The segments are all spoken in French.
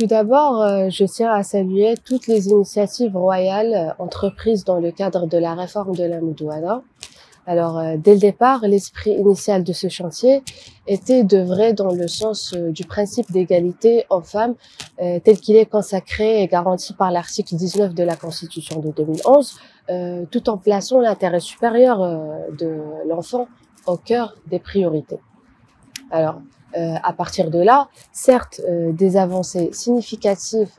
Tout d'abord, je tiens à saluer toutes les initiatives royales entreprises dans le cadre de la réforme de la Moudawana. Alors, dès le départ, l'esprit initial de ce chantier était d'œuvrer dans le sens du principe d'égalité hommes-femmes tel qu'il est consacré et garanti par l'article 19 de la Constitution de 2011, tout en plaçant l'intérêt supérieur de l'enfant au cœur des priorités. Alors, à partir de là, certes, des avancées significatives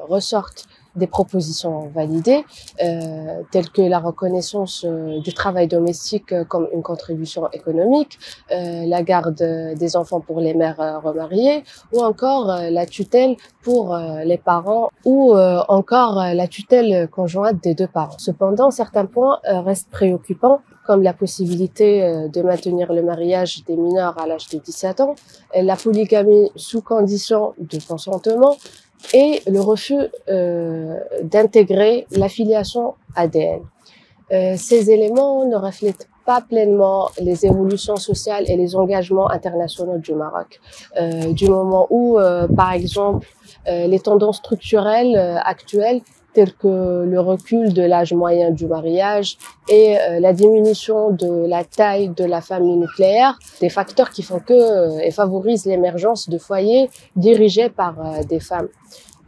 ressortent des propositions validées, telles que la reconnaissance du travail domestique comme une contribution économique, la garde des enfants pour les mères remariées, ou encore la tutelle pour les parents, ou encore la tutelle conjointe des deux parents. Cependant, certains points restent préoccupants, comme la possibilité de maintenir le mariage des mineurs à l'âge de 17 ans, la polygamie sous condition de consentement et le refus d'intégrer l'affiliation ADN. Ces éléments ne reflètent pas pleinement les évolutions sociales et les engagements internationaux du Maroc. Du moment où, par exemple, les tendances structurelles actuelles telles que le recul de l'âge moyen du mariage et la diminution de la taille de la famille nucléaire, des facteurs qui font que et favorisent l'émergence de foyers dirigés par des femmes.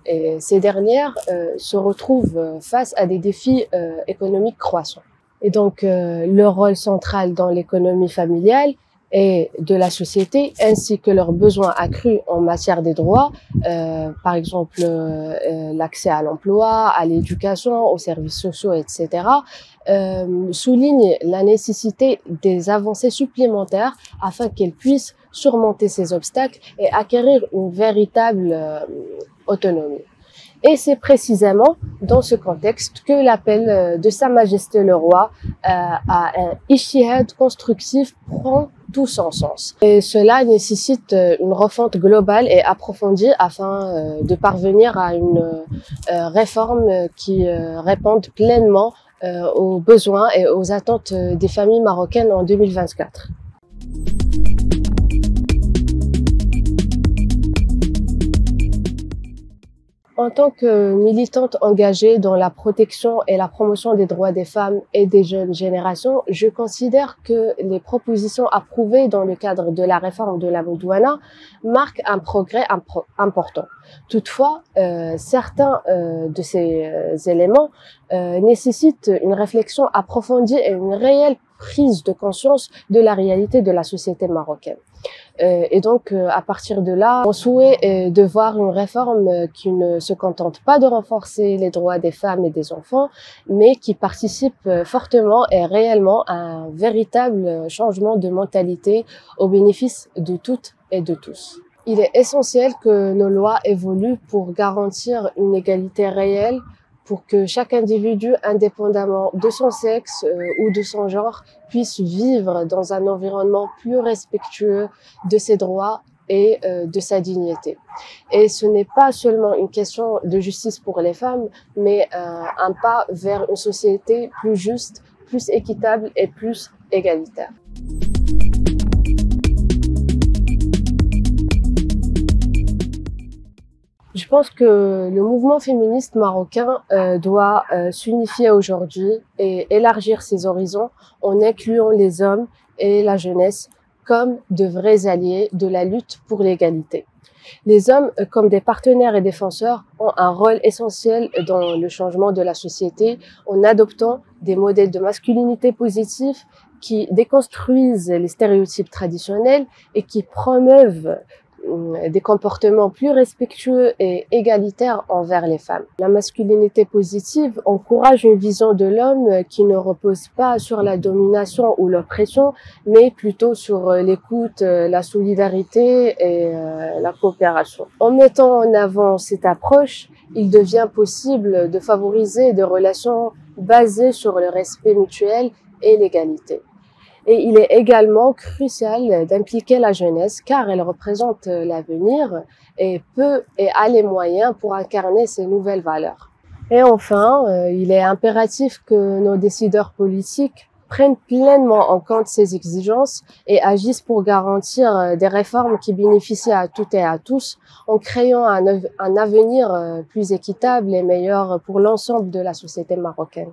Et ces dernières se retrouvent face à des défis économiques croissants. Et donc, leur rôle central dans l'économie familiale et de la société, ainsi que leurs besoins accrus en matière des droits, par exemple l'accès à l'emploi, à l'éducation, aux services sociaux, etc., soulignent la nécessité des avancées supplémentaires afin qu'elles puissent surmonter ces obstacles et acquérir une véritable autonomie. Et c'est précisément dans ce contexte que l'appel de Sa Majesté le Roi à un ijtihad constructif prend tout son sens. Et cela nécessite une refonte globale et approfondie afin de parvenir à une réforme qui réponde pleinement aux besoins et aux attentes des familles marocaines en 2024. En tant que militante engagée dans la protection et la promotion des droits des femmes et des jeunes générations, je considère que les propositions approuvées dans le cadre de la réforme de la Moudawana marquent un progrès important. Toutefois, certains de ces éléments nécessitent une réflexion approfondie et une réelle prise de conscience de la réalité de la société marocaine. Et donc, à partir de là, mon souhait est de voir une réforme qui ne se contente pas de renforcer les droits des femmes et des enfants, mais qui participe fortement et réellement à un véritable changement de mentalité au bénéfice de toutes et de tous. Il est essentiel que nos lois évoluent pour garantir une égalité réelle, pour que chaque individu, indépendamment de son sexe ou de son genre, puisse vivre dans un environnement plus respectueux de ses droits et de sa dignité. Et ce n'est pas seulement une question de justice pour les femmes, mais un pas vers une société plus juste, plus équitable et plus égalitaire. Je pense que le mouvement féministe marocain doit s'unifier aujourd'hui et élargir ses horizons en incluant les hommes et la jeunesse comme de vrais alliés de la lutte pour l'égalité. Les hommes, comme des partenaires et défenseurs, ont un rôle essentiel dans le changement de la société en adoptant des modèles de masculinité positifs qui déconstruisent les stéréotypes traditionnels et qui promeuvent des comportements plus respectueux et égalitaires envers les femmes. La masculinité positive encourage une vision de l'homme qui ne repose pas sur la domination ou l'oppression, mais plutôt sur l'écoute, la solidarité et la coopération. En mettant en avant cette approche, il devient possible de favoriser des relations basées sur le respect mutuel et l'égalité. Et il est également crucial d'impliquer la jeunesse car elle représente l'avenir et peut et a les moyens pour incarner ces nouvelles valeurs. Et enfin, il est impératif que nos décideurs politiques prennent pleinement en compte ces exigences et agissent pour garantir des réformes qui bénéficient à toutes et à tous, en créant un avenir plus équitable et meilleur pour l'ensemble de la société marocaine.